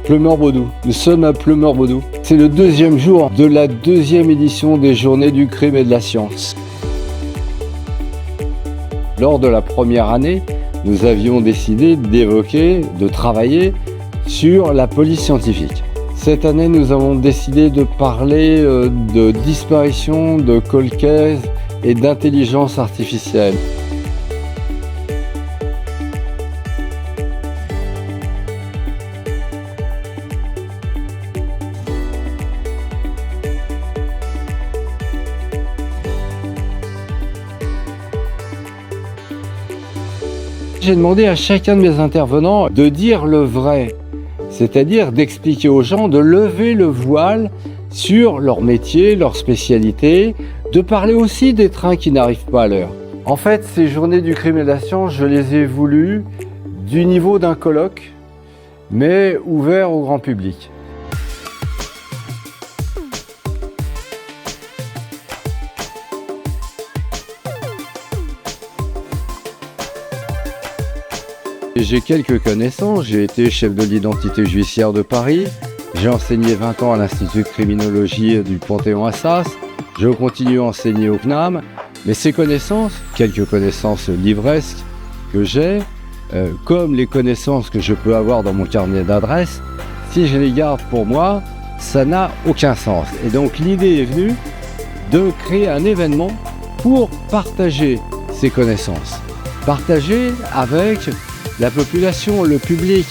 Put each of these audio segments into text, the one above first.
Pleumeur-Baudou. Nous sommes à Pleumeur-Baudou. C'est le deuxième jour de la deuxième édition des Journées du crime et de la science. Lors de la première année, nous avions décidé d'évoquer, de travailler sur la police scientifique. Cette année, nous avons décidé de parler de disparition, de cold case et d'intelligence artificielle. J'ai demandé à chacun de mes intervenants de dire le vrai, c'est-à-dire d'expliquer aux gens, de lever le voile sur leur métier, leur spécialité, de parler aussi des trains qui n'arrivent pas à l'heure. En fait, ces Journées du crime et de la science, je les ai voulues du niveau d'un colloque, mais ouvert au grand public. J'ai quelques connaissances, j'ai été chef de l'identité judiciaire de Paris, j'ai enseigné 20 ans à l'Institut de criminologie du Panthéon-Assas, je continue à enseigner au CNAM, mais ces connaissances, quelques connaissances livresques que j'ai, comme les connaissances que je peux avoir dans mon carnet d'adresses, si je les garde pour moi, ça n'a aucun sens. Et donc l'idée est venue de créer un événement pour partager ces connaissances, partager avec la population, le public.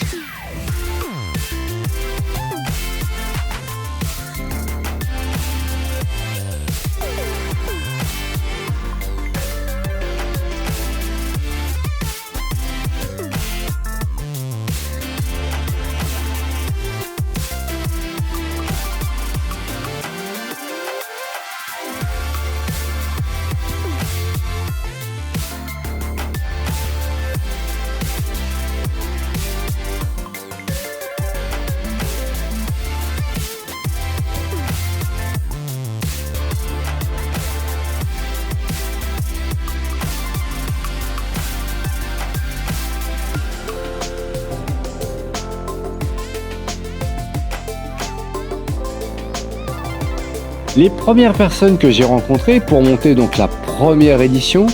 Les premières personnes que j'ai rencontrées pour monter donc la première édition,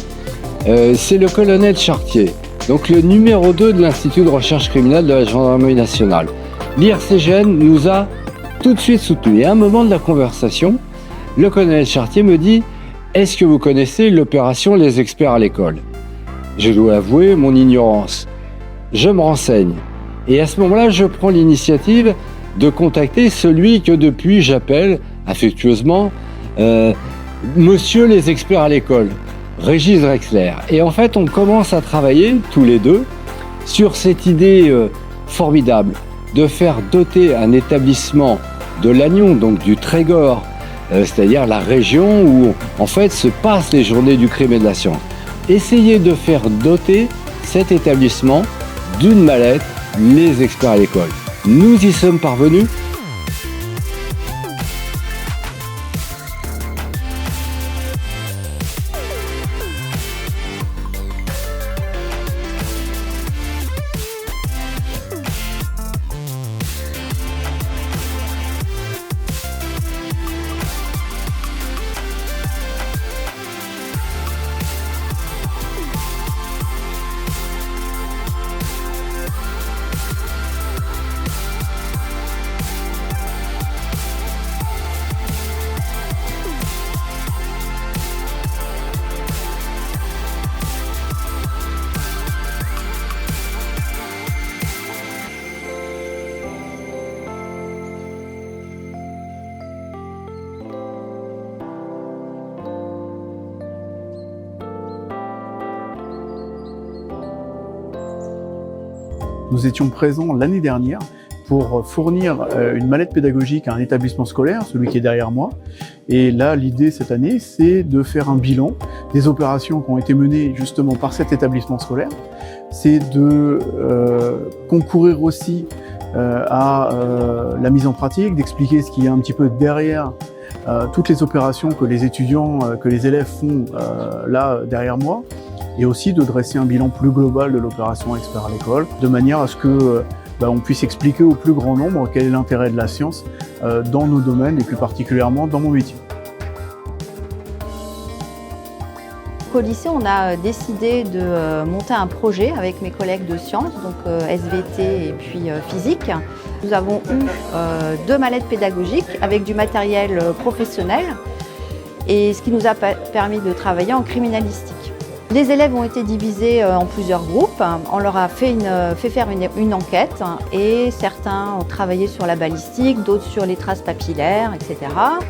c'est le colonel Chartier, donc le numéro 2 de l'Institut de recherche criminelle de la Gendarmerie nationale. L'IRCGN nous a tout de suite soutenus. Et à un moment de la conversation, le colonel Chartier me dit « Est-ce que vous connaissez l'opération Les Experts à l'école ?» Je dois avouer mon ignorance. Je me renseigne. Et à ce moment-là, je prends l'initiative de contacter celui que depuis j'appelle affectueusement Monsieur les Experts à l'école, Régis Drexler. Et en fait, on commence à travailler tous les deux sur cette idée formidable de faire doter un établissement de Lannion, donc du Trégor, c'est-à-dire la région où en fait se passent les Journées du crime et de la science. Essayer de faire doter cet établissement d'une mallette, les Experts à l'école. Nous y sommes parvenus. Nous étions présents l'année dernière pour fournir une mallette pédagogique à un établissement scolaire, celui qui est derrière moi. Et là, l'idée cette année, c'est de faire un bilan des opérations qui ont été menées justement par cet établissement scolaire. C'est de concourir aussi à la mise en pratique, d'expliquer ce qu'il y a un petit peu derrière toutes les opérations que les étudiants, que les élèves font là derrière moi, et aussi de dresser un bilan plus global de l'opération Expert à l'école, de manière à ce que on puisse expliquer au plus grand nombre quel est l'intérêt de la science dans nos domaines et plus particulièrement dans mon métier. Au lycée, on a décidé de monter un projet avec mes collègues de sciences, donc SVT et puis physique. Nous avons eu 2 mallettes pédagogiques avec du matériel professionnel et ce qui nous a permis de travailler en criminalistique. Les élèves ont été divisés en plusieurs groupes. On leur a fait faire une enquête et certains ont travaillé sur la balistique, d'autres sur les traces papillaires, etc.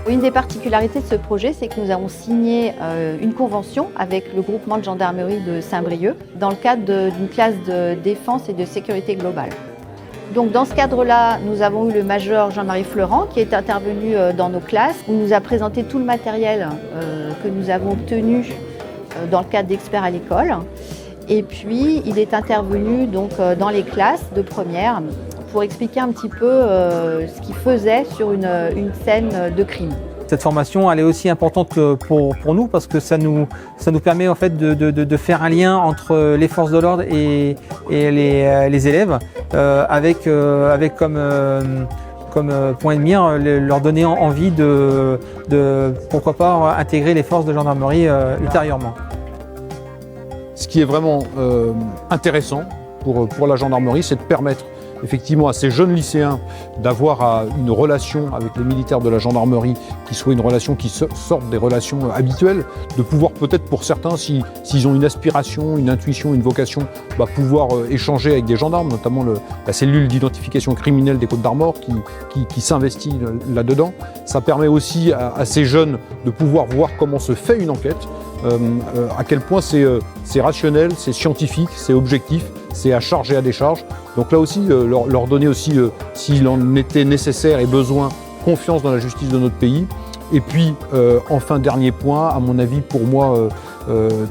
Une des particularités de ce projet, c'est que nous avons signé une convention avec le groupement de gendarmerie de Saint-Brieuc dans le cadre d'une classe de défense et de sécurité globale. Donc dans ce cadre-là, nous avons eu le major Jean-Marie Fleurant qui est intervenu dans nos classes, où nous a présenté tout le matériel que nous avons obtenu dans le cadre d'experts à l'école. Et puis, il est intervenu donc, dans les classes de première pour expliquer un petit peu ce qu'il faisait sur une scène de crime. Cette formation, elle est aussi importante pour nous parce que ça nous permet en fait de faire un lien entre les forces de l'ordre et les élèves avec comme point de mire leur donner envie de pourquoi pas intégrer les forces de gendarmerie ultérieurement. Ce qui est vraiment intéressant pour la gendarmerie, c'est de permettre effectivement à ces jeunes lycéens d'avoir une relation avec les militaires de la gendarmerie qui soit une relation qui sorte des relations habituelles, de pouvoir peut-être pour certains, s'ils ont une aspiration, une intuition, une vocation, pouvoir échanger avec des gendarmes, notamment la cellule d'identification criminelle des Côtes-d'Armor qui s'investit là-dedans. Ça permet aussi à ces jeunes de pouvoir voir comment se fait une enquête, à quel point c'est rationnel, c'est scientifique, c'est objectif, c'est à charge et à décharge. Donc là aussi, leur donner aussi, s'il en était nécessaire et besoin, confiance dans la justice de notre pays. Et puis, enfin, dernier point, à mon avis, pour moi,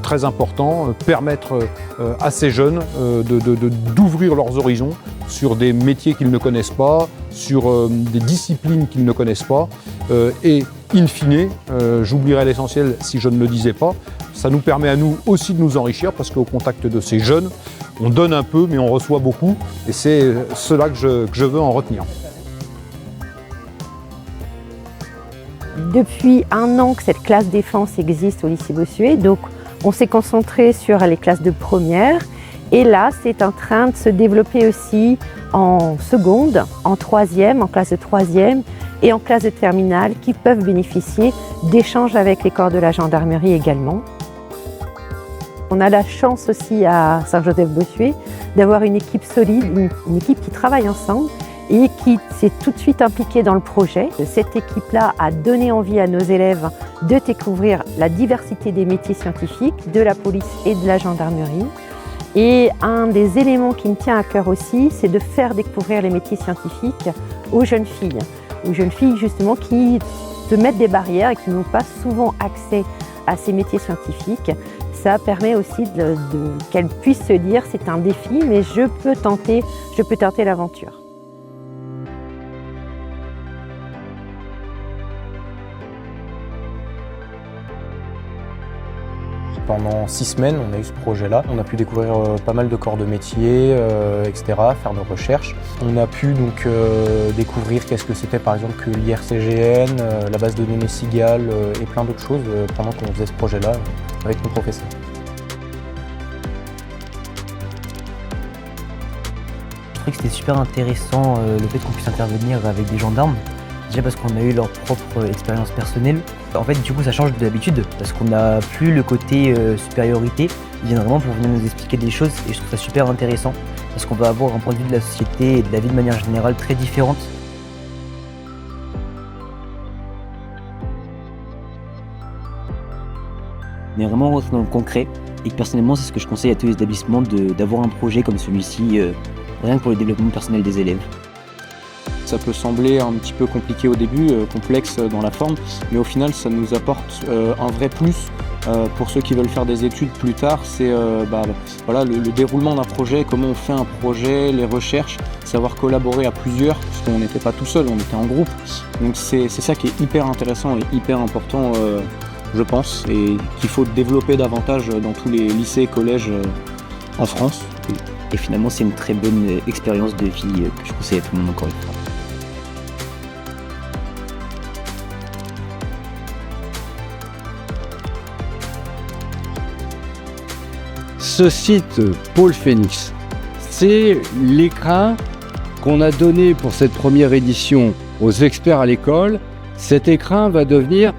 très important, permettre à ces jeunes d'ouvrir leurs horizons sur des métiers qu'ils ne connaissent pas, sur des disciplines qu'ils ne connaissent pas. Et in fine, j'oublierais l'essentiel si je ne le disais pas, ça nous permet à nous aussi de nous enrichir parce qu'au contact de ces jeunes, on donne un peu mais on reçoit beaucoup et c'est cela que je veux en retenir. Depuis 1 an que cette classe défense existe au lycée Bossuet, donc on s'est concentré sur les classes de première et là c'est en train de se développer aussi en seconde, en troisième, en classe de troisième et en classe de terminale qui peuvent bénéficier d'échanges avec les corps de la gendarmerie également. On a la chance aussi à Saint-Joseph-Bossuet d'avoir une équipe solide, une équipe qui travaille ensemble et qui s'est tout de suite impliquée dans le projet. Cette équipe-là a donné envie à nos élèves de découvrir la diversité des métiers scientifiques, de la police et de la gendarmerie. Et un des éléments qui me tient à cœur aussi, c'est de faire découvrir les métiers scientifiques aux jeunes filles justement qui se mettent des barrières et qui n'ont pas souvent accès à ces métiers scientifiques. Ça permet aussi qu'elles puissent se dire c'est un défi, mais je peux tenter l'aventure. Pendant 6 semaines, on a eu ce projet-là. On a pu découvrir pas mal de corps de métier, etc., faire nos recherches. On a pu donc découvrir qu'est-ce que c'était par exemple que l'IRCGN, la base de données SIGAL et plein d'autres choses pendant qu'on faisait ce projet-là avec nos professeurs. Je trouvais que c'était super intéressant le fait qu'on puisse intervenir avec des gendarmes. Déjà parce qu'on a eu leur propre expérience personnelle. En fait, du coup, ça change d'habitude parce qu'on n'a plus le côté supériorité. Ils viennent vraiment pour venir nous expliquer des choses et je trouve ça super intéressant parce qu'on va avoir un point de vue de la société et de la vie de manière générale très différente. On est vraiment rentré dans le concret et personnellement, c'est ce que je conseille à tous les établissements d'avoir un projet comme celui-ci, rien que pour le développement personnel des élèves. Ça peut sembler un petit peu compliqué au début, complexe dans la forme, mais au final ça nous apporte un vrai plus pour ceux qui veulent faire des études plus tard. C'est voilà, le déroulement d'un projet, comment on fait un projet, les recherches, savoir collaborer à plusieurs, puisqu'on n'était pas tout seul, on était en groupe. Donc c'est ça qui est hyper intéressant et hyper important, je pense, et qu'il faut développer davantage dans tous les lycées et collèges en France. Et finalement, c'est une très bonne expérience de vie que je conseille à tout le monde encore une fois. Ce site Pôle Phénix, c'est l'écrin qu'on a donné pour cette première édition aux experts à l'école. Cet écrin va devenir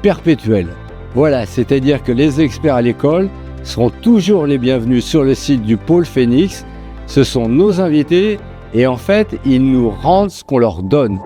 perpétuel. Voilà, c'est-à-dire que les experts à l'école seront toujours les bienvenus sur le site du Pôle Phénix. Ce sont nos invités et en fait, ils nous rendent ce qu'on leur donne.